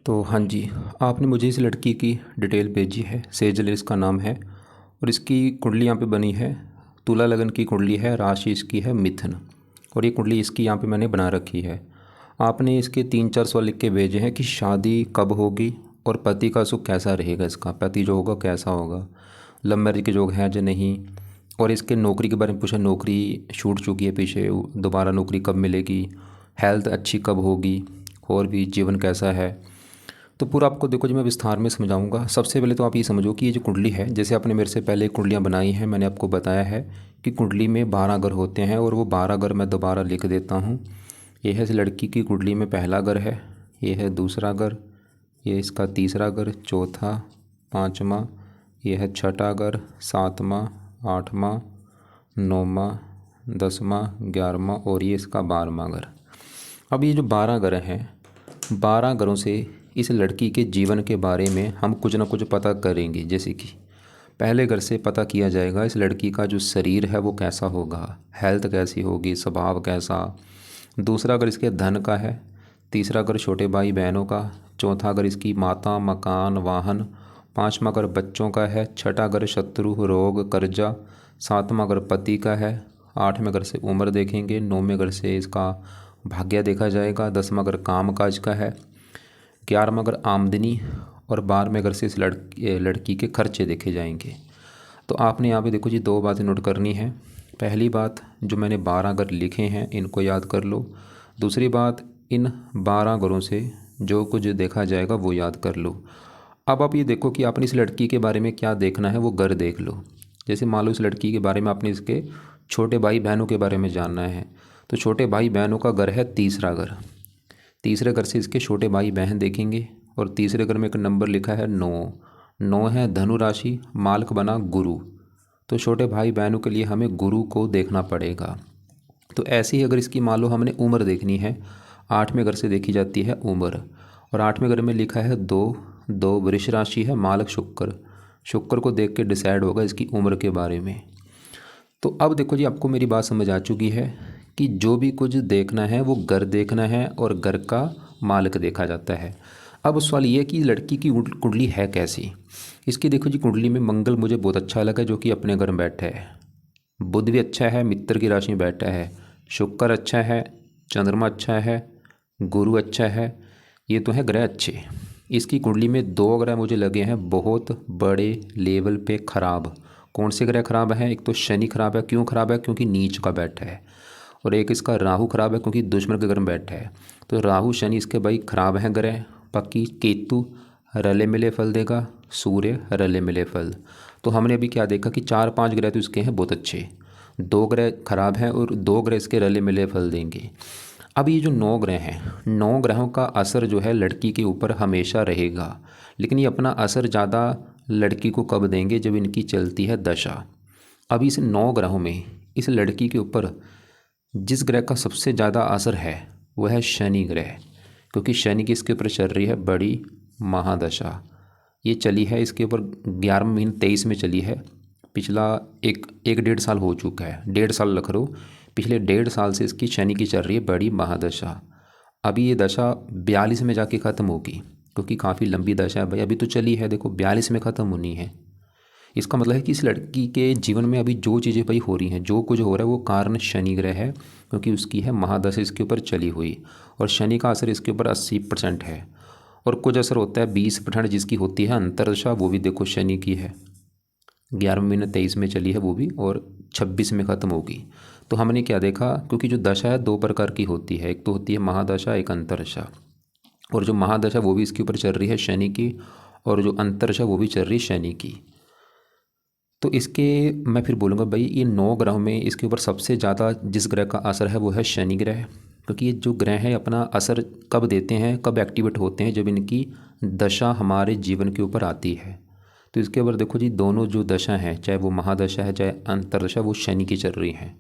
तो हाँ जी, आपने मुझे इस लड़की की डिटेल भेजी है। सेजल इसका नाम है और इसकी कुंडली यहाँ पे बनी है। तुला लगन की कुंडली है, राशि इसकी है मिथुन और ये कुंडली इसकी यहाँ पे मैंने बना रखी है। आपने इसके 3-4 सवाल लिख के भेजे हैं कि शादी कब होगी और पति का सुख कैसा रहेगा, इसका पति जो होगा कैसा होगा, लव मैरिज के योग है या नहीं, और इसके नौकरी के बारे में पूछा। नौकरी छूट चुकी है पीछे, दोबारा नौकरी कब मिलेगी, हेल्थ अच्छी कब होगी, और भी जीवन कैसा है। तो पूरा आपको देखो जी मैं विस्तार में समझाऊंगा। सबसे पहले तो आप ये समझो कि ये जो कुंडली है, जैसे आपने मेरे से पहले कुंडलियाँ बनाई हैं, मैंने आपको बताया है कि कुंडली में 12 घर होते हैं और वो 12 घर मैं दोबारा लिख देता हूँ। ये है इस लड़की की कुंडली में पहला घर है, ये है दूसरा घर, ये इसका तीसरा घर, चौथा, पाँचवा, ये है छठा घर, सातवां, आठवां, नौवां, 10वां, 11वां और ये इसका 12वां घर। अब ये जो 12 घर हैं, 12 घरों से इस लड़की के जीवन के बारे में हम कुछ ना कुछ पता करेंगे। जैसे कि पहले घर से पता किया जाएगा इस लड़की का जो शरीर है वो कैसा होगा, हेल्थ कैसी होगी, स्वभाव कैसा। दूसरा घर इसके धन का है, तीसरा घर छोटे भाई बहनों का, चौथा घर इसकी माता, मकान, वाहन, पांचवा घर बच्चों का है, छठा घर शत्रु, रोग, कर्जा, सातवां घर पति का है, आठवें घर से उम्र देखेंगे, नौवें घर से इसका भाग्य देखा जाएगा, 10वां घर काम काज का है, 11वां घर आमदनी और 12वें घर से इस लड़की के खर्चे देखे जाएंगे। तो आपने यहाँ पे देखो जी 2 बातें नोट करनी है। पहली बात, जो मैंने 12 घर लिखे हैं इनको याद कर लो। दूसरी बात, इन 12 घरों से जो कुछ देखा जाएगा वो याद कर लो। अब आप ये देखो कि आपने इस लड़की के बारे में क्या देखना है, वो घर देख लो। जैसे मान लो इस लड़की के बारे में आपने इसके छोटे भाई बहनों के बारे में जानना है, तो छोटे भाई बहनों का घर है तीसरा घर। तीसरे घर से इसके छोटे भाई बहन देखेंगे और तीसरे घर में एक नंबर लिखा है 9। 9 है धनु राशि, मालक बना गुरु। तो छोटे भाई बहनों के लिए हमें गुरु को देखना पड़ेगा। तो ऐसे ही अगर इसकी मान लो हमने उम्र देखनी है, 8वें घर से देखी जाती है उम्र, और 8वें घर में लिखा है 2। 2 वृष राशि है, मालक शुक्र। शुक्र को देख के डिसाइड होगा इसकी उम्र के बारे में। तो अब देखो जी आपको मेरी बात समझ आ चुकी है कि जो भी कुछ देखना है वो घर देखना है और घर का मालिक देखा जाता है। अब सवाल ये है कि लड़की की कुंडली है कैसी। इसकी देखो जी कुंडली में मंगल मुझे बहुत अच्छा लगा जो कि अपने घर में बैठा है, बुध भी अच्छा है, मित्र की राशि में बैठा है, शुक्र अच्छा है, चंद्रमा अच्छा है, गुरु अच्छा है। ये तो है ग्रह अच्छे। इसकी कुंडली में 2 ग्रह मुझे लगे हैं बहुत बड़े लेवल पे खराब। कौन से ग्रह खराब हैं? एक तो शनि खराब है। क्यों खराब है? क्योंकि नीच का बैठा है। और एक इसका राहु खराब है क्योंकि दुश्मन के घर में बैठा है। तो राहु शनि इसके भाई खराब हैं ग्रह पक्की। केतु रले मिले फल देगा, सूर्य रले मिले फल। तो हमने अभी क्या देखा कि 4-5 ग्रह तो इसके हैं बहुत अच्छे, 2 ग्रह खराब हैं और 2 ग्रह इसके रले मिले फल देंगे। अब ये जो 9 ग्रह हैं, 9 ग्रहों का असर जो है लड़की के ऊपर हमेशा रहेगा, लेकिन ये अपना असर ज़्यादा लड़की को कब देंगे? जब इनकी चलती है दशा। अब इस 9 ग्रहों में इस लड़की के ऊपर जिस ग्रह का सबसे ज़्यादा असर है वह है शनि ग्रह, क्योंकि शनि की इसके ऊपर चल रही है बड़ी महादशा। ये चली है इसके ऊपर 11वें महीने 23 में चली है। पिछला एक 1-1.5 साल हो चुका है, 1.5 साल रख लो। पिछले 1.5 साल से इसकी शनि की चल रही है बड़ी महादशा। अभी ये दशा 42 में जाके ख़त्म होगी, क्योंकि काफ़ी लंबी दशा है भाई। अभी तो चली है देखो 42 में ख़त्म होनी है। इसका मतलब है कि इस लड़की के जीवन में अभी जो चीज़ें भाई हो रही हैं, जो कुछ हो रहा है वो कारण शनि ग्रह है, क्योंकि उसकी है महादशा इसके ऊपर चली हुई। और शनि का असर इसके ऊपर 80% है और कुछ असर होता है 20% जिसकी होती है अंतरदशा, वो भी देखो शनि की है। 11वें महीने 23 में चली है वो भी, और 26 में ख़त्म होगी। तो हमने क्या देखा, क्योंकि जो दशा है 2 प्रकार की होती है, एक तो होती है महादशा, एक अंतरदशा। और जो महादशा वो भी इसके ऊपर चल रही है शनि की, और जो अंतरदशा वो भी चल रही है शनि की। तो इसके मैं फिर बोलूँगा भाई ये 9 ग्रहों में इसके ऊपर सबसे ज़्यादा जिस ग्रह का असर है वो है शनि ग्रह, क्योंकि ये जो ग्रह हैं अपना असर कब देते हैं, कब एक्टिवेट होते हैं? जब इनकी दशा हमारे जीवन के ऊपर आती है। तो इसके ऊपर देखो जी दोनों जो दशा हैं, चाहे वो महादशा है चाहे अंतरदशा, वो शनि की चल रही हैं।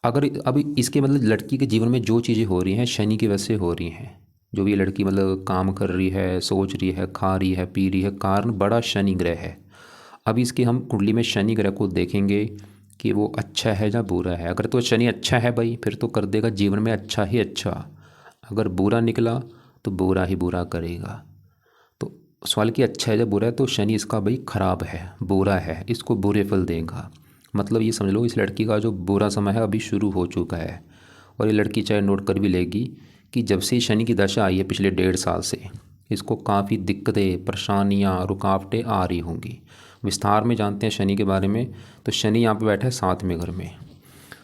अगर अभी इसके मतलब लड़की के जीवन में जो चीज़ें हो रही हैं शनि की वजह से हो रही हैं। जो भी लड़की मतलब काम कर रही है, सोच रही है, खा रही है, पी रही है, कारण बड़ा शनि ग्रह है। अभी इसकी हम कुंडली में शनि ग्रह को देखेंगे कि वो अच्छा है या बुरा है। अगर तो शनि अच्छा है भाई फिर तो कर देगा जीवन में अच्छा ही अच्छा। अगर बुरा निकला तो बुरा ही बुरा करेगा। तो सवाल की अच्छा है जब बुरा है तो शनि इसका भाई खराब है, बुरा है, इसको बुरे फल देगा। मतलब ये समझ लो इस लड़की का जो बुरा समय है अभी शुरू हो चुका है। और ये लड़की चाहे नोट कर भी लेगी कि जब से शनि की दशा आई है पिछले 1.5 साल से, इसको काफ़ी दिक्कतें, परेशानियाँ, रुकावटें आ रही होंगी। विस्तार में जानते हैं शनि के बारे में। तो शनि यहाँ पे बैठा है 7वें घर में।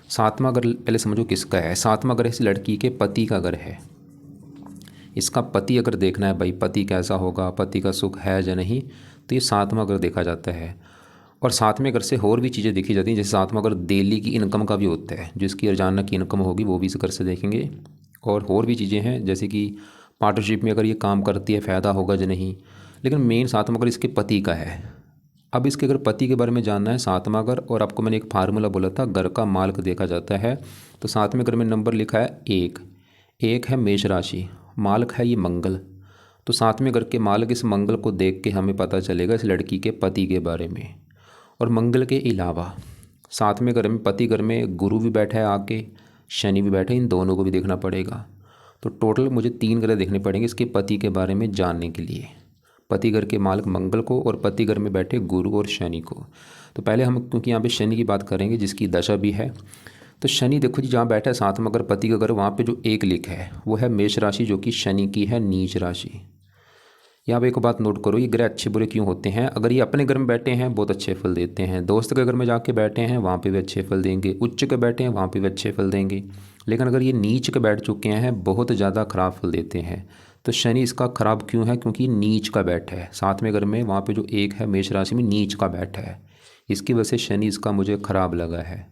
7वां घर पहले समझो किसका है। 7वां घर इस लड़की के पति का घर है। इसका पति अगर देखना है भाई पति कैसा होगा, पति का सुख है या नहीं, तो ये 7वां घर देखा जाता है। और 7वें घर से और भी चीज़ें देखी जाती हैं, जैसे 7वां घर डेली की इनकम का भी होता है, जिसकी रोजाना की इनकम होगी वो भी इस घर से देखेंगे। और भी चीज़ें हैं जैसे कि पार्टनरशिप में अगर ये काम करती है फ़ायदा होगा या नहीं। लेकिन मेन 7वां घर इसके पति का है। अब इसके अगर पति के बारे में जानना है 7वां घर, और आपको मैंने एक फार्मूला बोला था घर का मालिक देखा जाता है। तो 7वें घर में नंबर लिखा है 1। 1 है मेष राशि, मालिक है ये मंगल। तो 7वें घर के मालिक इस मंगल को देख के हमें पता चलेगा इस लड़की के पति के बारे में। और मंगल के अलावा 7वें घर में पति घर में गुरु भी बैठा है आके, शनि भी बैठा है, इन दोनों को भी देखना पड़ेगा। तो टोटल मुझे 3 ग्रह देखने पड़ेंगे इसके पति के बारे में जानने के लिए। पति घर के मालिक मंगल को और पति घर में बैठे गुरु और शनि को। तो पहले हम क्योंकि यहाँ पे शनि की बात करेंगे जिसकी दशा भी है। तो शनि देखो जी जहाँ बैठा है 7वां घर पति का घर, वहाँ पे जो 1 लिखा है वो है मेष राशि, जो कि शनि की है नीच राशि। यहाँ पे एक बात नोट करो, ये ग्रह अच्छे बुरे क्यों होते हैं। अगर ये अपने घर में बैठे हैं बहुत अच्छे फल देते हैं, दोस्त के घर में जाके बैठे हैं वहाँ पे भी अच्छे फल देंगे, उच्च के बैठे हैं वहाँ पे भी अच्छे फल देंगे। लेकिन अगर ये नीच के बैठ चुके हैं बहुत ज़्यादा खराब फल देते हैं। तो शनि इसका खराब क्यों है, क्योंकि नीच का बैठा है 7वें घर में, वहाँ पर जो 1 है मेष राशि में नीच का बैठा है। इसकी वजह से शनि इसका मुझे खराब लगा है।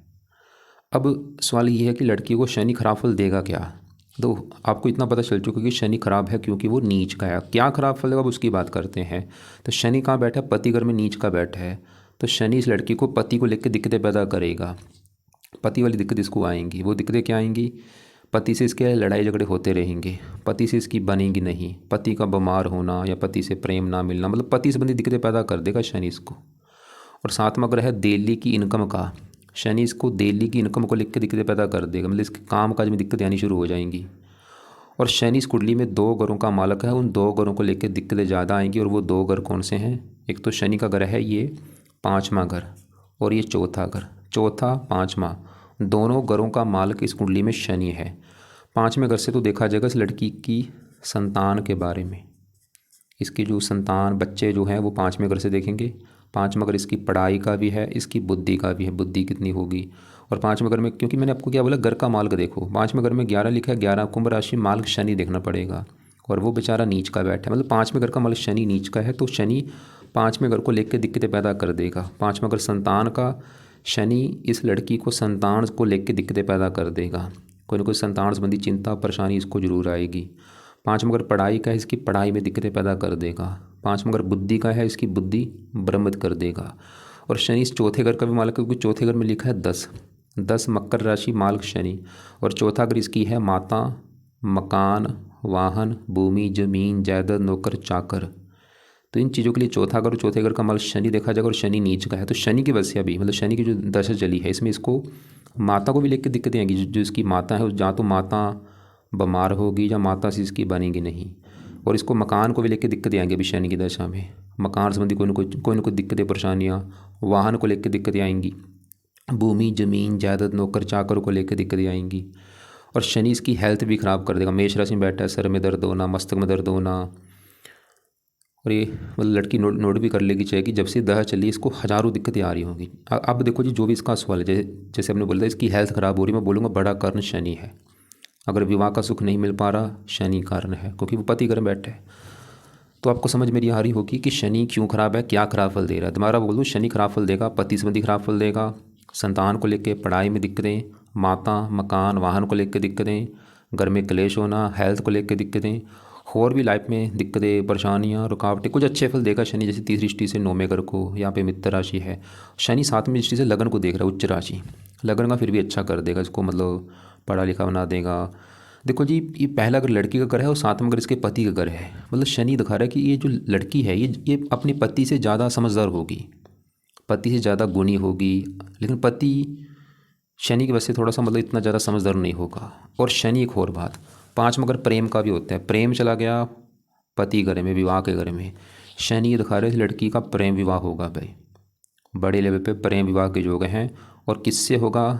अब सवाल ये है कि लड़की को शनि खराब फल देगा क्या। तो आपको इतना पता चल चुका कि शनि खराब है क्योंकि वो नीच का है। क्या खराब फल है अब उसकी बात करते हैं। तो शनि कहाँ बैठा है, पति घर में नीच का बैठा है। तो शनि इस लड़की को पति को लेकर दिक्कतें पैदा करेगा। पति वाली दिक्कत इसको आएंगी। वो दिक्कतें क्या आएंगी, पति से इसके लड़ाई झगड़े होते रहेंगे, पति से इसकी बनेगी नहीं, पति का बीमार होना या पति से प्रेम ना मिलना, मतलब पति संबंधी दिक्कतें पैदा कर देगा शनि इसको। और 7वां ग्रह है दिल्ली की इनकम का। शनि इसको दिल्ली की इनकम को लेकर दिक्कतें पैदा कर देगा, मतलब इसके काम काज में दिक्कतें आनी शुरू हो जाएंगी। और शनि इस कुंडली में 2 घरों का मालिक है, उन 2 घरों को लेकर दिक्कतें ज़्यादा आएंगी। और वो 2 घर कौन से हैं, एक तो शनि का घर है ये 5वां घर, और ये चौथा घर। चौथा 5वां दोनों घरों का मालिक इस कुंडली में शनि है। 5वें घर से तो देखा जाएगा इस लड़की की संतान के बारे में, इसके जो संतान बच्चे जो हैं वो 5वें घर से देखेंगे। 5वां घर इसकी पढ़ाई का भी है, इसकी बुद्धि का भी है, बुद्धि कितनी होगी। और 5वें घर में, क्योंकि मैंने आपको क्या बोला घर का मालिक देखो, 5वें घर में 11 लिखा है, 11 कुंभ राशि मालिक शनि देखना पड़ेगा। और वो बेचारा नीच का बैठा है, मतलब 5वें घर का मालिक शनि नीच का है। तो शनि 5वें घर को लेकर दिक्कतें पैदा कर देगा। 5वां घर संतान का, शनि इस लड़की को संतान को लेकर दिक्कतें पैदा कर देगा। कोई ना कोई संतान संबंधी चिंता परेशानी इसको जरूर आएगी। 5वां घर पढ़ाई का है, इसकी पढ़ाई में दिक्कतें पैदा कर देगा। 5वां घर बुद्धि का है, इसकी बुद्धि भ्रमित कर देगा। और शनि इस चौथे घर का भी मालिक है, क्योंकि चौथे घर में लिखा है 10 मकर राशि मालिक शनि। और चौथा घर इसकी है माता, मकान, वाहन, भूमि, जमीन, जायदाद, नौकर चाकर। तो इन चीज़ों के लिए चौथा घर और चौथे घर का मालिक शनि देखा जाएगा। और शनि नीच का है, तो शनि की वजह भी, मतलब शनि की जो दशा चली है इसमें इसको माता को भी लेकर दिक्कतें आएंगी। जो इसकी माता है जहाँ तो माता बीमार होगी या माता से इसकी बनेगी नहीं। और इसको मकान को भी लेकर दिक्कतें आएंगी अभी शनि की दशा में। मकान संबंधी कोई ना कोई दिक्कतें परेशानियाँ, वाहन को लेकर दिक्कतें आएंगी, भूमि, जमीन, जायदाद, नौकर चाकर को लेकर दिक्कतें आएंगी। और शनि इसकी हेल्थ भी ख़राब कर देगा। मेष राशि में बैठा है, सर में दर्द होना, मस्तक में दर्द होना। और ये मतलब लड़की नोट भी कर लेगी चाहे कि जब से दशा चली इसको हज़ारों दिक्कतें आ रही होंगी। अब देखो जी जो भी इसका सवाल है, जैसे हमने बोला था इसकी हेल्थ ख़राब हो रही है, मैं बोलूँगा बड़ा कारण शनि है। अगर विवाह का सुख नहीं मिल पा रहा, शनि कारण है, क्योंकि वो पति घर में बैठे हैं। तो आपको समझ मेरी आ रही होगी कि शनि क्यों खराब है, क्या खराब फल दे रहा है। दोबारा बोल दूँ, शनि खराब फल देगा, पति संबंधी खराब फल देगा, संतान को लेकर पढ़ाई में दिक्कतें, माता, मकान, वाहन को लेकर दिक्कतें, घर में क्लेश होना, हेल्थ को लेकर दिक्कतें, और भी लाइफ में दिक्कतें, परेशानियाँ, रुकावटें। कुछ अच्छे फल देगा शनि, जैसे 3 दृष्टि से 9वें घर को, यहाँ पे मित्र राशि है। शनि 7वीं दृष्टि से लगन को देख रहा है, उच्च राशि लगन का, फिर भी अच्छा कर देगा इसको, मतलब पढ़ा लिखा बना देगा। देखो जी ये पहला घर लड़की का घर है और 7वां घर इसके पति का घर है। मतलब शनि दिखा रहा है कि ये जो लड़की है ये अपने पति से ज़्यादा समझदार होगी, पति से ज़्यादा गुणी होगी। लेकिन पति शनि की वजह से थोड़ा सा मतलब इतना ज़्यादा समझदार नहीं होगा। और शनि एक और बात, 5 में अगर प्रेम का भी होता है, प्रेम चला गया पति घर में, विवाह के घर में, शनि ये दिखा रहे इस लड़की का प्रेम विवाह होगा भाई, बड़े लेवल पे प्रेम विवाह के योग हैं। और किससे होगा,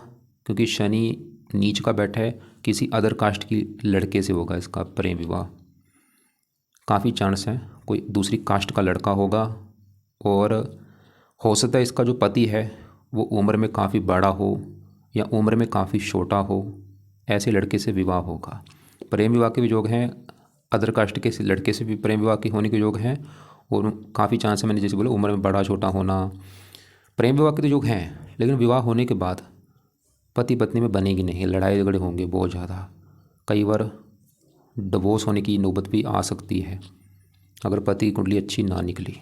क्योंकि शनि नीच का बैठा है, किसी अदर कास्ट की लड़के से होगा इसका प्रेम विवाह, काफ़ी चांस है कोई दूसरी कास्ट का लड़का होगा। और हो सकता है इसका जो पति है वो उम्र में काफ़ी बड़ा हो या उम्र में काफ़ी छोटा हो, ऐसे लड़के से विवाह होगा। प्रेम विवाह के भी योग हैं, अदर कास्ट के लड़के से भी प्रेम विवाह के होने के योग हैं। और काफ़ी चांस है, मैंने जैसे बोला उम्र में बड़ा छोटा होना, प्रेम विवाह के तो योग हैं। लेकिन विवाह होने के बाद पति पत्नी में बनेगी नहीं, लड़ाई झगड़े होंगे बहुत ज़्यादा, कई बार डिवोर्स होने की नौबत भी आ सकती है अगर पति की कुंडली अच्छी ना निकली।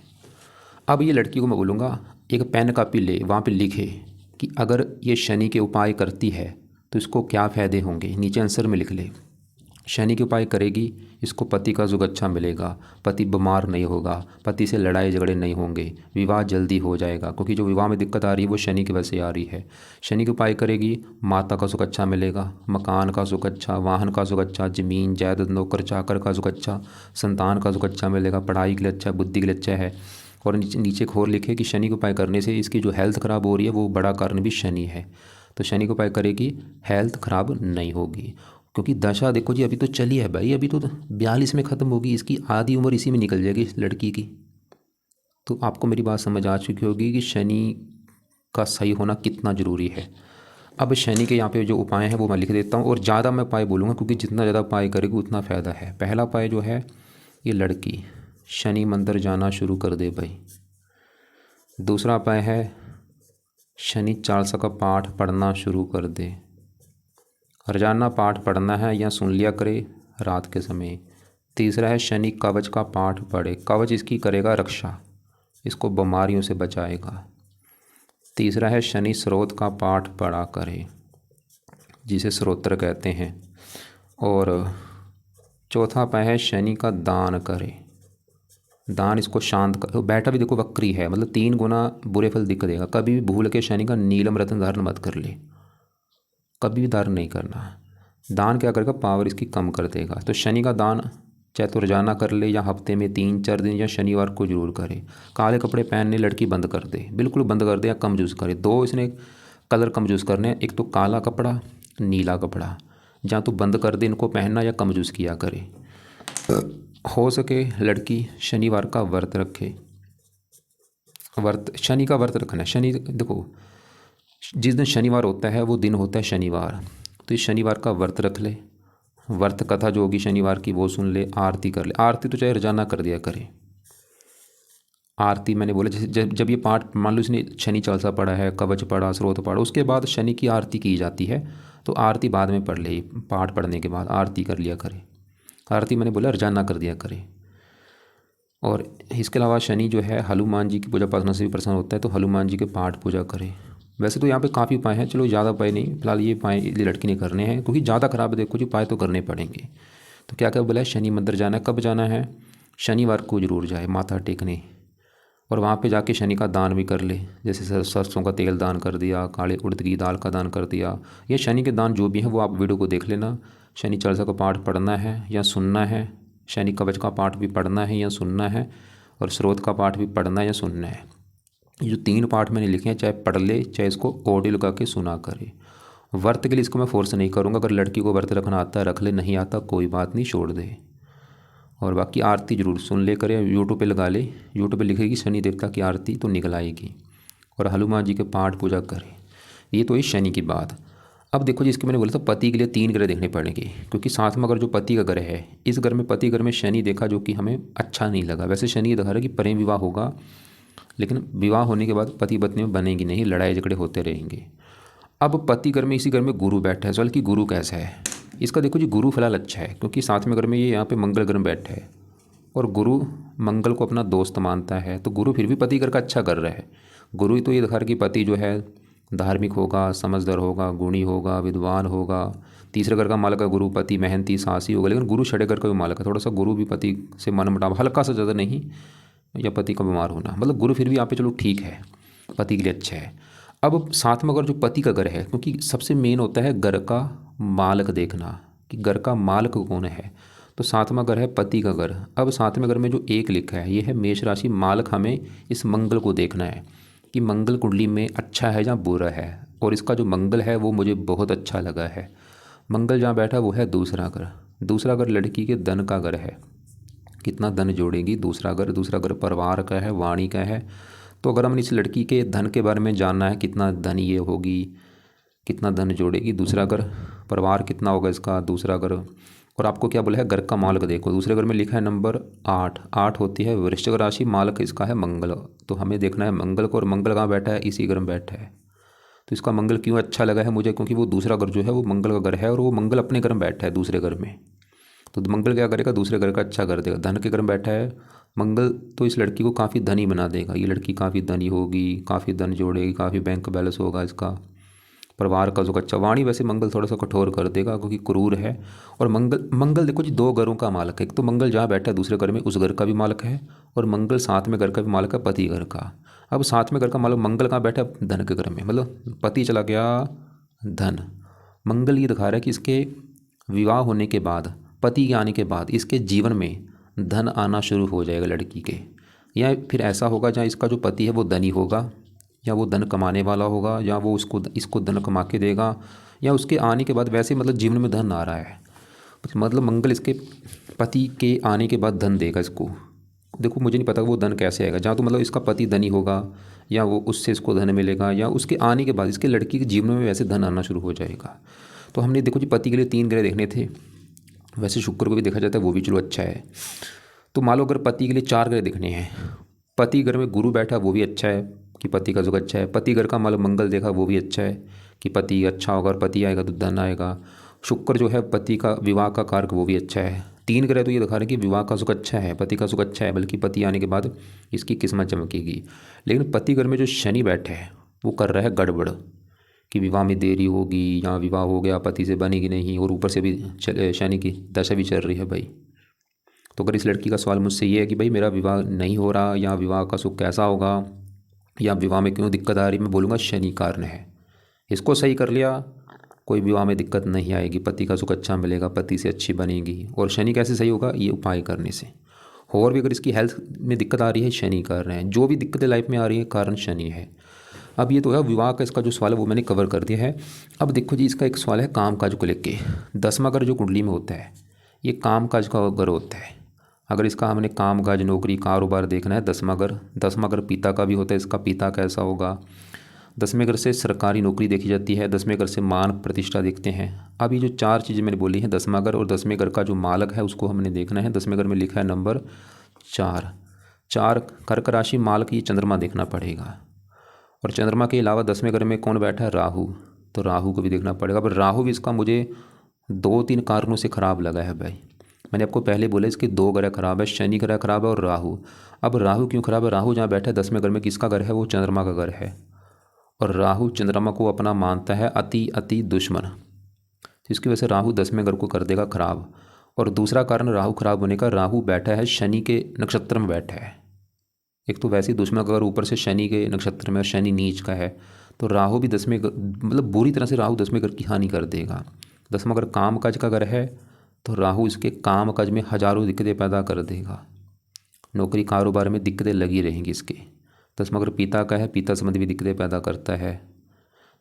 अब ये लड़की को मैं बोलूँगा एक पेन कापी ले, वहाँ पे लिखे कि अगर ये शनि के उपाय करती है तो इसको क्या फ़ायदे होंगे, नीचे आंसर में लिख ले। शनि के उपाय करेगी इसको पति का सुख अच्छा मिलेगा, पति बीमार नहीं होगा, पति से लड़ाई झगड़े नहीं होंगे, विवाह जल्दी हो जाएगा, क्योंकि जो विवाह में दिक्कत आ रही है वो शनि की वजह से आ रही है। शनि के उपाय करेगी माता का सुख अच्छा मिलेगा, मकान का सुख अच्छा, वाहन का सुख अच्छा, ज़मीन जायदाद नौकर चाकर का सुख अच्छा, संतान का सुख अच्छा मिलेगा, पढ़ाई के लिए अच्छा, बुद्धि के लिए अच्छा है। और नीचे नीचे खोर लिखे कि शनि के उपाय करने से इसकी जो हेल्थ ख़राब हो रही है वो बड़ा कारण भी शनि है, तो शनि के उपाय करेगी हेल्थ ख़राब नहीं होगी। क्योंकि दशा देखो जी अभी तो चली है भाई, अभी तो 42 में ख़त्म होगी, इसकी आधी उम्र इसी में निकल जाएगी इस लड़की की। तो आपको मेरी बात समझ आ चुकी होगी कि शनि का सही होना कितना ज़रूरी है। अब शनि के यहाँ पे जो उपाय हैं वो मैं लिख देता हूँ, और ज़्यादा मैं उपाय बोलूँगा क्योंकि जितना ज़्यादा उपाय करेगी उतना फ़ायदा है। पहला उपाय जो है, ये लड़की शनि मंदिर जाना शुरू कर दे भाई। दूसरा उपाय है शनि चालीसा का पाठ पढ़ना शुरू कर दे, रोजाना पाठ पढ़ना है या सुन लिया करे रात के समय। तीसरा है शनि कवच का पाठ पढ़े, कवच इसकी करेगा रक्षा, इसको बीमारियों से बचाएगा। तीसरा है शनि स्रोत का पाठ पढ़ा करे, जिसे स्रोत्र कहते हैं। और चौथा उपाय है शनि का दान करे, दान इसको शांत कर। बैठा भी देखो वक्री है, मतलब 3 गुना बुरे फल दिख देगा। कभी भी भूल के शनि का नीलम रत्न धारण मत कर ले, कभी भी धारण नहीं करना। दान क्या करेगा, पावर इसकी कम कर देगा। तो शनि का दान चाहे तो रोजाना कर ले या हफ्ते में 3-4 दिन या शनिवार को जरूर करे। काले कपड़े पहनने लड़की बंद कर दे, बिल्कुल बंद कर दे या कम यूज़ करे। 2 इसने कलर कम यूज़ करने हैं, एक तो काला कपड़ा, नीला कपड़ा, जहाँ तो बंद कर दे इनको पहनना या कम यूज़ किया करे। हो सके लड़की शनिवार का व्रत रखे, शनि का व्रत रखना है। शनि देखो जिस दिन शनिवार होता है वो दिन होता है शनिवार, तो इस शनिवार का व्रत रख ले। व्रत कथा जो होगी शनिवार की वो सुन ले, आरती कर ले। आरती तो चाहे रोजाना कर दिया करे। आरती मैंने बोला जैसे जब ये पाठ मान लो इसने शनि चालीसा पढ़ा है, कवच पढ़ा, स्रोत पढ़ा, उसके बाद शनि की आरती की जाती है, तो आरती बाद में पढ़ ले। पाठ पढ़ने के बाद आरती कर लिया करे। आरती मैंने बोला रोजाना कर दिया करे। और इसके अलावा शनि जो है हनुमान जी की पूजा पाठना से भी प्रसन्न होता है, तो हनुमान जी के पाठ पूजा करें। वैसे तो यहाँ पे काफ़ी उपाय हैं, चलो ज़्यादा उपाय नहीं, फिलहाल ये उपाय ये लड़की ने करने हैं क्योंकि ज़्यादा खराब है। देखो जी उपाय तो करने पड़ेंगे। तो क्या क्या बोला है, शनि मंदिर जाना है। कब जाना है, शनिवार को जरूर जाए माथा टेकने, और वहाँ पे जाके शनि का दान भी कर ले। जैसे सरसों का तेल दान कर दिया, काले उड़द की दाल का दान कर दिया। ये शनि के दान जो भी हैं वो आप वीडियो को देख लेना। शनि चालीसा का पाठ पढ़ना है या सुनना है, शनि कवच का पाठ भी पढ़ना है या सुनना है, और स्रोत का पाठ भी पढ़ना है या सुनना है। ये जो 3 पाठ मैंने लिखे हैं चाहे पढ़ ले चाहे इसको ऑडियो लगा के सुना करे। व्रत के लिए इसको मैं फोर्स नहीं करूँगा, अगर लड़की को व्रत रखना आता है रख ले, नहीं आता कोई बात नहीं छोड़ दे। और बाकी आरती जरूर सुन ले करे, यूट्यूब पे लगा ले, यूट्यूब पे लिखेगी शनि देवता की आरती तो निकल आएगी। और हनुमान जी के पाठ पूजा करे। ये तो है शनि की बात। अब देखो जी इसके मैंने बोला था पति के लिए 3 ग्रह देखने पड़ेंगे, क्योंकि साथ में अगर जो पति का ग्रह है, इस घर में पति घर में शनि देखा जो कि हमें अच्छा नहीं लगा। वैसे शनि ये दिखा रहा है कि प्रेम विवाह होगा, लेकिन विवाह होने के बाद पति पत्नी में बनेगी नहीं, लड़ाई झगड़े होते रहेंगे। अब पति घर में इसी घर में गुरु बैठा है, सवाल कि गुरु कैसा है इसका। देखो जी गुरु फिलहाल अच्छा है, क्योंकि साथ में घर में ये यहाँ पे मंगल ग्रह बैठा है, और गुरु मंगल को अपना दोस्त मानता है, तो गुरु फिर भी पति घर का अच्छा कर रहा है। गुरु ही तो ये दिखा रहा है कि पति जो है धार्मिक होगा, समझदार होगा, गुणी होगा, विद्वान होगा। तीसरे घर का मालक है गुरु, पति मेहनती साहसी होगा, लेकिन गुरु छठे घर का भी मालक है। थोड़ा सा गुरु भी पति से मन मुटाव हल्का सा, ज़्यादा नहीं, या पति का बीमार होना, मतलब गुरु फिर भी यहाँ पे चलो ठीक है, पति के लिए अच्छा है। अब साथ में अगर जो पति का घर है, क्योंकि सबसे मेन होता है घर का मालक देखना कि घर का मालिक कौन है। तो सातवां घर है पति का घर। अब सातवें घर में जो एक लिखा है ये है मेष राशि। मालिक हमें इस मंगल को देखना है कि मंगल कुंडली में अच्छा है या बुरा है, और इसका जो मंगल है वो मुझे बहुत अच्छा लगा है। मंगल जहाँ बैठा वो है दूसरा घर। दूसरा घर लड़की के धन का घर है, कितना धन जोड़ेगी। दूसरा घर परिवार का है, वाणी का है। तो अगर हम इस लड़की के धन के बारे में जानना है, कितना धन ये होगी, कितना धन जोड़ेगी, दूसरा घर परिवार कितना होगा इसका, दूसरा घर। और आपको क्या बोला है, घर का मालिक देखो। दूसरे घर में लिखा है नंबर 8। 8 होती है वृश्चिक राशि, मालिक इसका है मंगल। तो हमें देखना है मंगल को, और मंगल कहाँ बैठा है, इसी घर में बैठा है। तो इसका मंगल क्यों अच्छा लगा है मुझे, क्योंकि वो दूसरा घर जो है वो मंगल का घर है, और वो मंगल अपने घर में बैठा है दूसरे घर में। तो मंगल क्या करेगा, दूसरे घर का अच्छा कर देगा। धन के घर में बैठा है मंगल, तो इस लड़की को काफ़ी धनी बना देगा। ये लड़की काफ़ी धनी होगी, काफ़ी धन जोड़ेगी, काफ़ी बैंक बैलेंस होगा इसका। परिवार का जो अच्छा, वाणी वैसे मंगल थोड़ा सा कठोर कर देगा क्योंकि क्रूर है। और मंगल मंगल देखो जी 2 घरों का मालिक है। एक तो मंगल जहाँ बैठा है दूसरे घर में, उस घर का भी मालिक है, और मंगल सातवें घर का भी मालिक है, पति घर का। अब सातवें घर का मालिक मंगल कहाँ बैठा है, धन के घर में, मतलब पति चला गया धन। मंगल ये दिखा रहा है कि इसके विवाह होने के बाद, पति के आने के बाद इसके जीवन में धन आना शुरू हो जाएगा लड़की के। या फिर ऐसा होगा जहाँ इसका जो पति है वो धनी होगा, या वो धन कमाने वाला होगा, या वो इसको धन कमा के देगा, या उसके आने के बाद वैसे मतलब जीवन में धन आ रहा है। मतलब मंगल इसके पति के आने के बाद धन देगा इसको। देखो मुझे नहीं पता वो धन कैसे आएगा, जहाँ तो मतलब इसका पति धनी होगा, या वो उससे इसको धन मिलेगा, या उसके आने के बाद इसके लड़की के जीवन में वैसे धन आना शुरू हो जाएगा। तो हमने देखो जी पति के लिए 3 ग्रह देखने थे। वैसे शुक्र को भी देखा जाता है, वो भी चलो अच्छा है। तो मान लो अगर पति के लिए 4 ग्रह देखने हैं, पति घर में गुरु बैठा वो भी अच्छा है कि पति का जुग अच्छा है। पति घर का मतलब मंगल देखा वो भी अच्छा है कि पति अच्छा होगा, और पति आएगा तो धन आएगा। शुक्र जो है पति का विवाह का कारक वो भी अच्छा है। 3 ग्रह तो ये दिखा रहे हैं कि विवाह का सुख अच्छा है, पति का सुख अच्छा है, बल्कि पति आने के बाद इसकी किस्मत चमकेगी। लेकिन पति घर में जो शनि बैठे है वो कर रहा है गड़बड़, कि विवाह में देरी होगी, या विवाह हो गया पति से बनेगी नहीं, और ऊपर से भी शनि की दशा भी चल रही है भाई। तो अगर इस लड़की का सवाल मुझसे ये है कि भाई मेरा विवाह नहीं हो रहा, या विवाह का सुख कैसा होगा, या विवाह में क्यों दिक्कत आ रही, मैं बोलूँगा शनि कारण है। इसको सही कर लिया कोई विवाह में दिक्कत नहीं आएगी, पति का सुख अच्छा मिलेगा, पति से अच्छी बनेगी। और शनि कैसे सही होगा, ये उपाय करने से। और भी अगर इसकी हेल्थ में दिक्कत आ रही है, शनि कारण है। जो भी दिक्कतें लाइफ में आ रही है कारण शनि है। अब ये तो है विवाह का, इसका जो सवाल है वो मैंने कवर कर दिया है। अब देखो जी इसका एक सवाल है काम काज को लेके। 10वां घर जो कुंडली में होता है ये काम काज का घर होता है। अगर इसका हमने काम काज नौकरी कारोबार देखना है, 10वां घर पिता का भी होता है, इसका पिता कैसा होगा। 10वें घर से सरकारी नौकरी देखी जाती है, 10वें घर से मान प्रतिष्ठा देखते हैं। अब ये जो 4 चीज़ें मैंने बोली हैं, 10वां घर और 10वें घर का जो मालक है उसको हमने देखना है। 10वें घर में लिखा है नंबर 4। कर्क राशि मालक ये चंद्रमा देखना पड़ेगा। और चंद्रमा के अलावा 10वें घर में कौन बैठा है, राहु। तो राहु को भी देखना पड़ेगा। पर राहु भी इसका मुझे 2-3 कारणों से ख़राब लगा है भाई। मैंने आपको पहले बोला इसके 2 ग्रह खराब है, शनि ग्रह खराब है और राहु। अब राहु क्यों खराब है, राहु जहाँ बैठा है 10वें घर में, किसका घर है, वो चंद्रमा का घर है। और राहु चंद्रमा को अपना मानता है अति दुश्मन। तो इसकी वजह से राहु 10वें घर को कर देगा खराब। और दूसरा कारण राहु खराब होने का, राहु बैठा है शनि के नक्षत्र में बैठा है। एक तो वैसे ही दुश्मन का घर, ऊपर से शनि के नक्षत्र में, और शनि नीच का है। तो राहु भी 10वें मतलब बुरी तरह से राहु 10वें घर की हानि कर देगा। 10वां घर काम काज का घर है, तो राहु इसके काम काज में हजारों दिक्कतें पैदा कर देगा। नौकरी कारोबार में दिक्कतें लगी रहेंगी इसके। 10वां घर पिता का है, पिता संबंधी भी दिक्कतें पैदा करता है,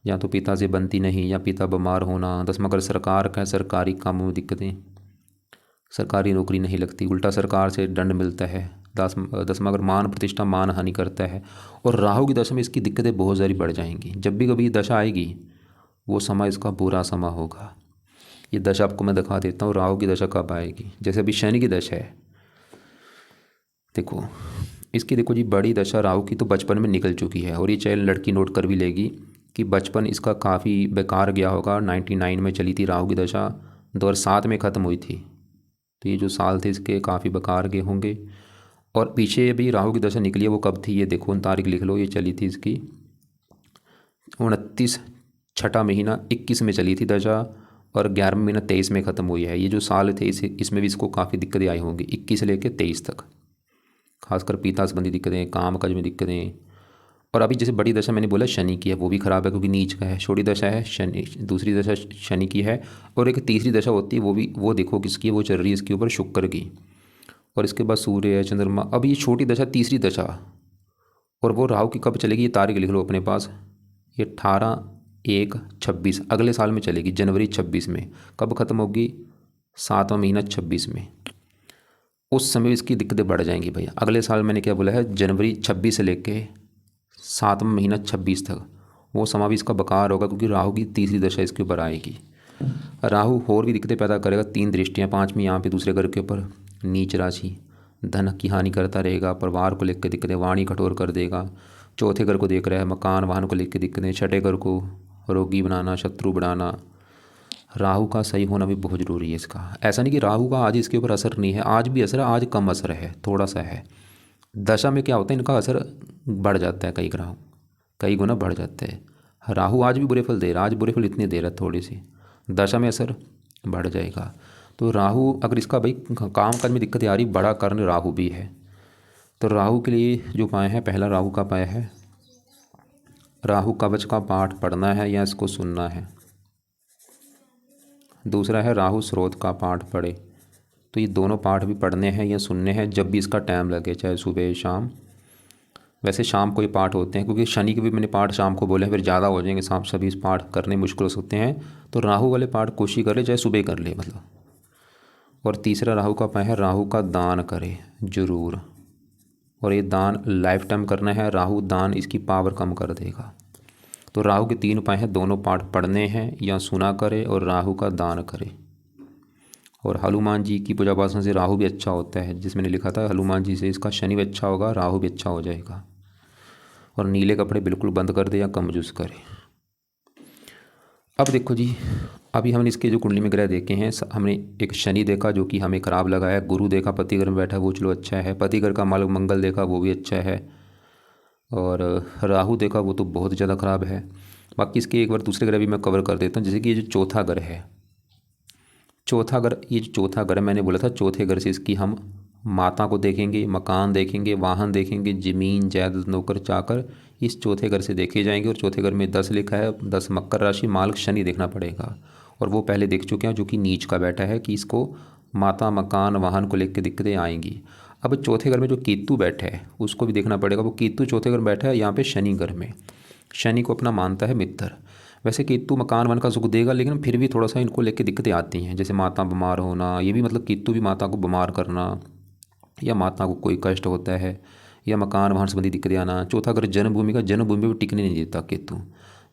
या तो पिता से बनती नहीं, या पिता बीमार होना। 10वां घर सरकार का है, सरकारी कामों में दिक्कतें, सरकारी नौकरी नहीं लगती, उल्टा सरकार से दंड मिलता है। 10वां घर मान प्रतिष्ठा मान हानि करता है। और राहु की दशा में इसकी दिक्कतें बहुत सारी बढ़ जाएंगी। जब भी कभी दशा आएगी वो समय इसका बुरा समय होगा। ये दशा आपको मैं दिखा देता हूँ राहु की दशा कब आएगी। जैसे अभी शनि की दशा है, देखो इसकी, देखो जी बड़ी दशा राहु की तो बचपन में निकल चुकी है। और ये चाहे लड़की नोट कर भी लेगी कि बचपन इसका काफ़ी बेकार गया होगा। 99 में चली थी राहु की दशा, 2007 में ख़त्म हुई थी। तो ये जो साल थे इसके काफ़ी बेकार गए होंगे। और पीछे भी राहु की दशा निकली है, वो कब थी ये देखो, तारीख लिख लो। ये चली थी इसकी 29 छठा महीना 21 में चली थी दशा, और 11वां महीना 23 में ख़त्म हुई है। ये जो साल थे इसमें भी इसको काफ़ी दिक्कतें आई होंगी 21 से लेकर 23 तक। खासकर पिता संबंधी दिक्कतें, काम काज में दिक्कतें, और अभी जैसे बड़ी दशा मैंने बोला शनि की है, वो भी ख़राब है क्योंकि नीच का है। छोटी दशा है शनि, दूसरी दशा शनि की है। और एक तीसरी दशा होती है, वो देखो किसकी है, वो चल रही है इसके ऊपर शुक्र की। और इसके बाद सूर्य है, चंद्रमा। अब ये छोटी दशा, तीसरी दशा, और वो राहु की कब चलेगी, ये तारीख लिख लो अपने पास। ये 18/1/26 अगले साल में चलेगी, जनवरी 26 में। कब ख़त्म होगी, 7वां महीना 26 में। उस समय इसकी दिक्कतें बढ़ जाएंगी भैया। अगले साल मैंने क्या बोला है, जनवरी 26 से लेके 7वां महीना 26 तक वो समय भी इसका बकार होगा, क्योंकि राहु की तीसरी दशा इसके ऊपर आएगी। राहु और भी दिक्कतें पैदा करेगा। 3 दृष्टियाँ, 5वीं यहाँ पे दूसरे घर के ऊपर, नीच राशि, धन की हानि करता रहेगा। परिवार को लेकर दिक्कतें, वाणी कठोर कर देगा। चौथे घर को देख रहा है, मकान वाहन को लेकर दिक्कतें। छठे घर को रोगी बनाना, शत्रु बढ़ाना। राहु का सही होना भी बहुत ज़रूरी है इसका। ऐसा नहीं कि राहु का आज इसके ऊपर असर नहीं है, आज भी असर है, आज कम असर है, थोड़ा सा है। दशा में क्या होता है, इनका असर बढ़ जाता है, कई गुना बढ़ जाता है। राहु आज भी बुरे फल दे रहा है, आज बुरे फल इतने दे रहा है थोड़ी सी, दशा में असर बढ़ जाएगा। तो राहु अगर इसका भाई काम काज में दिक्कत आ रही, बड़ा कारण राहु भी है। तो राहु के लिए जो उपाय है, पहला राहु का उपाय है, राहु कवच का पाठ पढ़ना है या इसको सुनना है। दूसरा है राहु स्रोत का पाठ पढ़े। तो ये दोनों पाठ भी पढ़ने हैं या सुनने हैं जब भी इसका टाइम लगे, चाहे सुबह शाम। वैसे शाम को ये पाठ होते हैं, क्योंकि शनि के भी मैंने पाठ शाम को बोले हैं, फिर ज़्यादा हो जाएंगे शाम, सभी इस पाठ करने मुश्किल हो सकते हैं। तो राहु वाले पाठ कोशिश कर ले, चाहे सुबह कर ले मतलब। और तीसरा राहु का उपाय है, राहु का दान करे जरूर। और ये दान लाइफ टाइम करना है, राहु दान इसकी पावर कम कर देगा। तो राहु के 3 उपाय हैं, दोनों पाठ पढ़ने हैं या सुना करे, और राहु का दान करे। और हनुमान जी की पूजा उपासना से राहु भी अच्छा होता है, जिस मैंने लिखा था हनुमान जी से इसका शनि भी अच्छा होगा, राहु भी अच्छा हो जाएगा। और नीले कपड़े बिल्कुल बंद कर दे या कम यूज़ करे। अब देखो जी, अभी हमने इसके जो कुंडली में ग्रह देखे हैं, हमने एक शनि देखा जो कि हमें ख़राब लगा है। गुरु देखा पति घर में बैठा है, वो चलो अच्छा है। पति घर का मालक मंगल देखा, वो भी अच्छा है। और राहु देखा, वो तो बहुत ज़्यादा ख़राब है। बाकी इसके एक बार दूसरे ग्रह भी मैं कवर कर देता हूँ। जैसे कि ये जो चौथा घर है, चौथा घर, ये जो चौथा घर है, मैंने बोला था चौथे घर से इसकी हम माता को देखेंगे, मकान देखेंगे, वाहन देखेंगे, ज़मीन जायदाद नौकर चाकर, इस चौथे घर से देखे जाएंगे। और चौथे घर में 10 लिखा है, 10 मकर राशि, मालक शनि देखना पड़ेगा। और वो पहले देख चुके हैं, जो कि नीच का बैठा है, कि इसको माता मकान वाहन को लेकर दिक्कतें आएंगी। अब चौथे घर में जो केतु बैठा है उसको भी देखना पड़ेगा। वो केतु चौथे घर में बैठा है यहाँ पे शनि घर में। शनि को अपना मानता है मित्र। वैसे केतु मकान वन का सुख देगा, लेकिन फिर भी थोड़ा सा इनको लेके दिक्कतें आती हैं। जैसे माता बीमार होना, ये भी मतलब केतु भी माता को बीमार करना, या माता को कोई कष्ट होता है, या मकान वाहन संबंधी दिक्कतें आना। चौथा अगर जन्मभूमि का, जन्मभूमि पर टिकने नहीं देता केतु,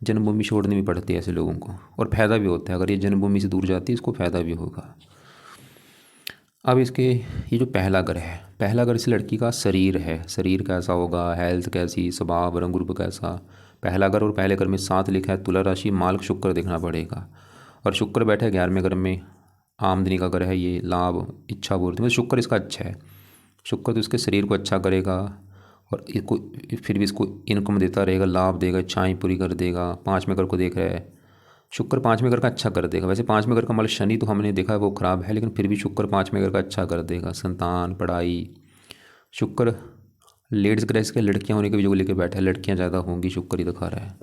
जन्मभूमि छोड़नी भी पड़ती है ऐसे लोगों को। और फ़ायदा भी होता है, अगर ये जन्मभूमि से दूर जाती है इसको फ़ायदा भी होगा। अब इसके ये जो पहला घर है, पहला घर इस लड़की का शरीर है, शरीर कैसा होगा, हेल्थ कैसी, स्वभाव रंग रूप कैसा। पहला घर और पहले घर में 7 लिखा है, तुला राशि, मालक शुक्र देखना पड़ेगा। और शुक्र बैठा है 11वें घर में, आमदनी का घर है ये, लाभ इच्छा पूर्ति, मतलब शुक्र इसका अच्छा है। शुक्र तो इसके शरीर को अच्छा करेगा, और इसको फिर भी इसको इनकम देता रहेगा, लाभ देगा, इच्छाएँ पूरी कर देगा। 5वें घर को देख रहा है शुक्र, 5वें घर का अच्छा कर देगा। वैसे 5वें घर का मालक शनि तो हमने देखा है वो ख़राब है, लेकिन फिर भी शुक्र 5वें घर का अच्छा कर देगा। संतान, पढ़ाई, शुक्र लेडीज़ ग्रह के लड़कियां होने के भी जो लेके बैठा है, लड़कियां ज़्यादा होंगी, शुक्र ही दिखा रहा है।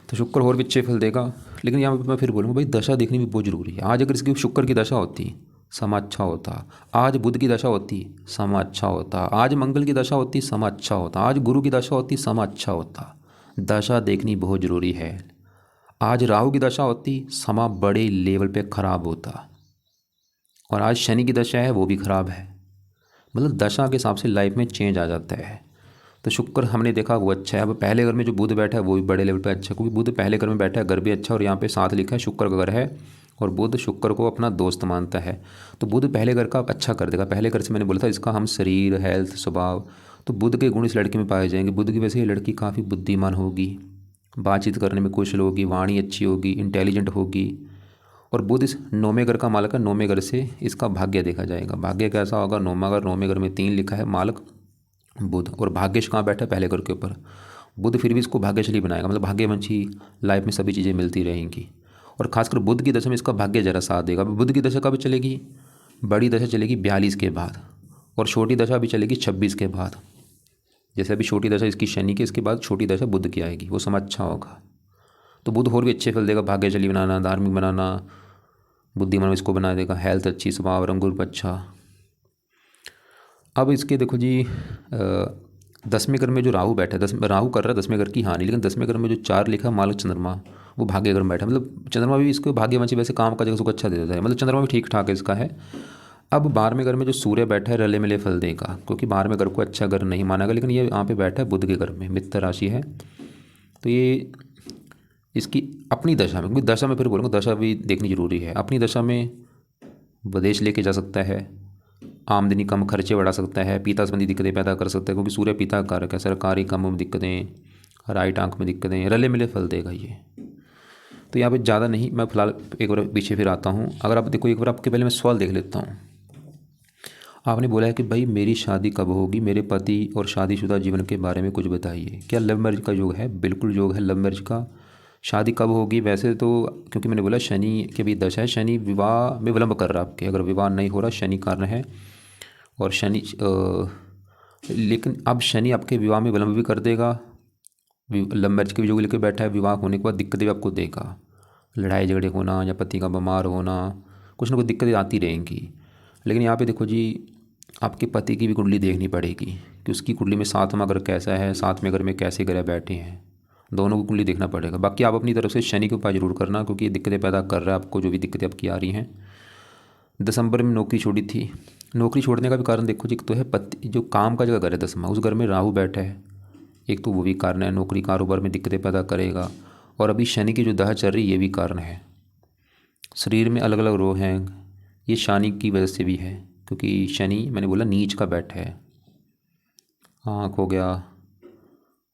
तो शुक्र और भी अच्छे फल देगा। लेकिन यहाँ पर मैं फिर बोलूँगा भाई, दशा देखनी भी बहुत ज़रूरी है। आज अगर इसकी शुक्र की दशा होती, समा अच्छा होता। आज बुध की दशा होती, समा अच्छा होता। आज मंगल की दशा होती, समा अच्छा होता। आज गुरु की दशा होती, समा अच्छा होता। दशा देखनी बहुत ज़रूरी है। आज राहु की दशा होती, समा बड़े लेवल पे ख़राब होता। और आज शनि की दशा है, वो भी ख़राब है। मतलब दशा के हिसाब से लाइफ में चेंज आ जाता है। तो शुक्र हमने देखा वो अच्छा है। अब पहले घर में जो बुध बैठा है वो भी बड़े लेवल पे अच्छा है, क्योंकि बुध पहले घर में बैठा है, घर भी अच्छा। और यहाँ पे 7 लिखा है, शुक्र का घर है, और बुध शुक्र को अपना दोस्त मानता है। तो बुध पहले घर का अच्छा कर देगा। पहले घर से मैंने बोला था इसका हम शरीर, हेल्थ, स्वभाव, तो बुध के गुण इस लड़की में पाए जाएंगे। बुध की वजह से ये लड़की काफ़ी बुद्धिमान होगी, बातचीत करने में कुशल होगी, वाणी अच्छी होगी, इंटेलिजेंट होगी। और बुध इस 9वें घर का मालक है, 9वें घर से इसका भाग्य देखा जाएगा। भाग्य कैसा होगा, 9वें घर में 3 लिखा है, मालक बुध। और भाग्यश कहाँ बैठा है, पहले घर के ऊपर। बुध फिर भी इसको भाग्यशाली बनाएगा, मतलब भाग्यवंशी, लाइफ में सभी चीज़ें मिलती रहेंगी। और खासकर बुध की दशा में इसका भाग्य जरा साथ देगा। बुध की दशा कब चलेगी, बड़ी दशा चलेगी 42 के बाद, और छोटी दशा भी चलेगी 26 के बाद। जैसे अभी छोटी दशा इसकी शनि की, इसके बाद छोटी दशा बुध की आएगी, वो समय अच्छा होगा। तो बुध और भी अच्छे फल देगा, भाग्यशाली बनाना, धार्मिक बनाना, बुद्धिमान इसको बना देगा, हेल्थ अच्छी, स्वभाव रंग रूप अच्छा। अब इसके देखो जी 10वें घर में जो राहु बैठा है, राहु कर रहा है 10वें घर की हानि, लेकिन 10वें घर में जो 4 लिखा मालक चंद्रमा, वो भाग्य घर में बैठा है। मतलब चंद्रमा भी इसको भाग्यवंशी, वैसे काम का जगह सुख अच्छा दे देता है, मतलब चंद्रमा भी ठीक ठाक है इसका है। अब 12वें घर में जो सूर्य बैठा है रले मिले फल देगा, क्योंकि 12वें घर को अच्छा घर नहीं माना गया, लेकिन ये यहाँ पे बैठा है बुध के घर में, मित्र राशि है। तो ये इसकी अपनी दशा में, क्योंकि दशा में फिर बोलूँगा दशा भी देखनी जरूरी है, अपनी दशा में विदेश लेके जा सकता है, आमदनी कम, खर्चे बढ़ा सकता है, पिता संबंधी दिक्कतें पैदा कर सकता है, क्योंकि सूर्य पिता का कारक है, सरकारी कामों में दिक्कतें, राइट आंख में दिक्कतें, रले मिले फल देगा ये। तो यहाँ पे ज़्यादा नहीं, मैं फिलहाल एक बार पीछे फिर आता हूँ। अगर आप देखो एक बार आपके पहले मैं सवाल देख लेता हूँ। आपने बोला है कि भाई मेरी शादी कब होगी, मेरे पति और शादीशुदा जीवन के बारे में कुछ बताइए। क्या लव मैरिज का योग है? बिल्कुल योग है लव मैरिज का। शादी कब होगी? वैसे तो क्योंकि मैंने बोला शनि के भी दशा है, शनि विवाह में विलंब कर रहा है आपके, अगर विवाह नहीं हो रहा शनि कारण है। और शनि लेकिन अब शनि आपके विवाह में विलंब भी कर देगा, लव मैरिज के योग लेकर बैठा है, विवाह होने के बाद दिक्कतें भी आपको देगा, लड़ाई झगड़े होना या पति का बीमार होना, कुछ ना कुछ दिक्कतें आती रहेंगी। लेकिन यहाँ पे देखो जी आपके पति की भी कुंडली देखनी पड़ेगी कि उसकी कुंडली में 7वां घर कैसा है, 7वें घर में कैसे ग्रह बैठे हैं, दोनों को कुंडली देखना पड़ेगा। बाकी आप अपनी तरफ से शनि के उपाय जरूर करना, क्योंकि ये दिक्कतें पैदा कर रहा है आपको, जो भी दिक्कतें आपकी आ रही हैं। दिसंबर में नौकरी छोड़ी थी, नौकरी छोड़ने का भी कारण देखो जी, एक तो है पति जो काम का जगह घर है 10वां, उस घर में राहु बैठा है, एक तो वो भी कारण है, नौकरी कारोबार में दिक्कतें पैदा करेगा। और अभी शनि की जो दशा चल रही है ये भी कारण है। शरीर में अलग अलग रोग हैं, ये शनि की वजह से भी है, क्योंकि शनि मैंने बोला नीच का बैठा है। आँख हो गया,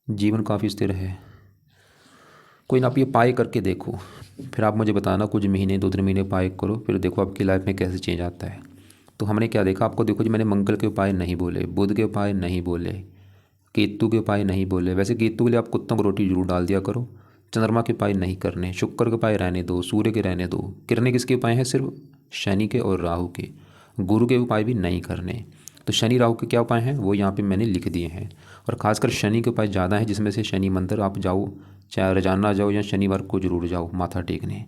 जीवन काफ़ी स्थिर है। कोई ना, आप ये पाए करके देखो, फिर आप मुझे बताना, कुछ महीने 2-3 महीने पाए करो, फिर देखो आपकी लाइफ में कैसे चेंज आता है। तो हमने क्या देखा आपको, देखो जी मैंने मंगल के उपाय नहीं बोले, बुध के उपाय नहीं बोले, केतु के उपाय नहीं बोले। वैसे केतु के लिए आप कुत्तों को रोटी जरूर डाल दिया करो। चंद्रमा के उपाय नहीं करने, शुक्र के उपाय रहने दो, सूर्य के रहने दो। किरने किसके उपाय हैं? सिर्फ शनि के और राहु के। गुरु के उपाय भी नहीं करने। तो शनि राहु के क्या उपाय हैं वो यहाँ पे मैंने लिख दिए हैं, और खासकर शनि के उपाय ज़्यादा हैं, जिसमें से शनि मंदिर आप जाओ, चाहे रोजाना जाओ या शनिवार को जरूर जाओ माथा टेकने।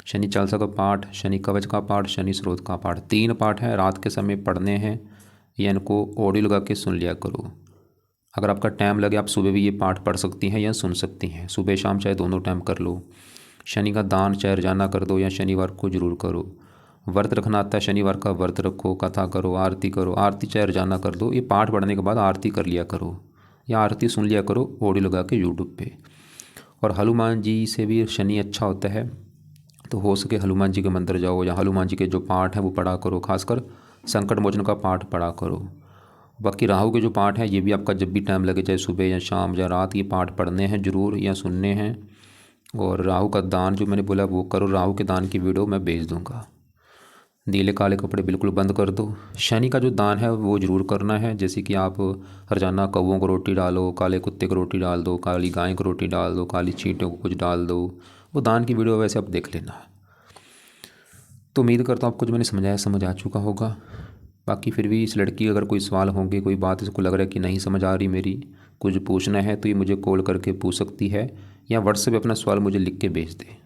शनि चालीसा का पाठ, शनि कवच का पाठ, शनि स्रोत का पाठ, 3 पाठ हैं, रात के समय पढ़ने हैं, या इनको ऑडियो लगा के सुन लिया करो। अगर आपका टाइम लगे आप सुबह भी ये पाठ पढ़ सकती हैं या सुन सकती हैं, सुबह शाम चाहे दोनों टाइम कर लो। शनि का दान चाहे रोजाना कर दो या शनिवार को जरूर करो। व्रत रखना आता है, शनिवार का व्रत रखो, कथा करो, आरती करो, आरती चाहे रोजाना कर दो। ये पाठ पढ़ने के बाद आरती कर लिया करो या आरती सुन लिया करो ऑडियो लगा के यूट्यूब पे। और हनुमान जी से भी शनि अच्छा होता है, तो हो सके हनुमान जी के मंदिर जाओ या हनुमान जी के जो पाठ हैं वो पढ़ा करो, खासकर संकट मोचन का पाठ पढ़ा करो। बाकी राहु के जो पाठ हैं ये भी आपका जब भी टाइम लगे, चाहे सुबह या शाम या रात, ये पाठ पढ़ने हैं जरूर या सुनने हैं। और राहु का दान जो मैंने बोला वो करो, राहु के दान की वीडियो मैं भेज दूँगा। नीले काले कपड़े बिल्कुल बंद कर दो। शनि का जो दान है वो ज़रूर करना है, जैसे कि आप रोजाना कौवों को रोटी डालो, काले कुत्ते को रोटी डाल दो, काली गाय को रोटी डाल दो, काली चींटियों को कुछ डाल दो। वो दान की वीडियो वैसे आप देख लेना। तो उम्मीद करता हूँ आपको जो मैंने समझाया समझ आ चुका होगा। बाकी फिर भी इस लड़की अगर कोई सवाल होंगे, कोई बात इसको लग रहा है कि नहीं समझ आ रही मेरी, कुछ पूछना है, तो ये मुझे कॉल करके पूछ सकती है या व्हाट्सएप पे अपना सवाल मुझे लिख के भेज दे।